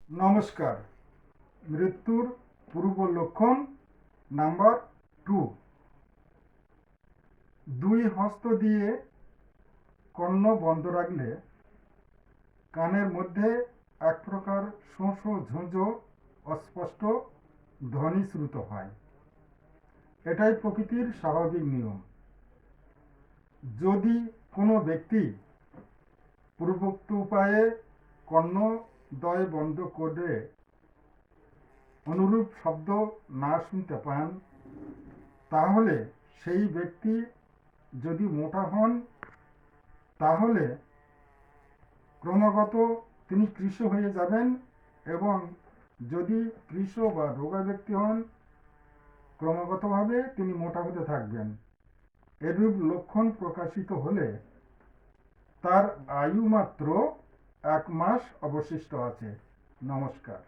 নমস্কার। মৃত্যুর পূর্ব লক্ষণ নাম্বার 2। দুই হস্ত দিয়ে কর্ণ বন্ধ রাখলে কানের মধ্যে এক প্রকার শোঁ শোঁ ঝোঁঝো অস্পষ্ট ধ্বনি শ্রুত হয়। এটাই প্রকৃতির স্বাভাবিক নিয়ম। যদি কোনো ব্যক্তি পূর্বোক্ত উপায়ে কর্ণদ্বয় বন্ধ করে অনুরূপ শব্দ না শুনতে পান, তাহলে সেই ব্যক্তি যদি মোটা হন, তাহলে ক্রমাগত তিনি কৃশ হয়ে যাবেন, এবং যদি কৃশ বা রোগা ব্যক্তি হন, ক্রমাগতভাবে তিনি মোটা হতে থাকবেন। এরূপ লক্ষণ প্রকাশিত হলে তার আয়ু মাত্র 1 মাস অবশিষ্ট আছে। নমস্কার।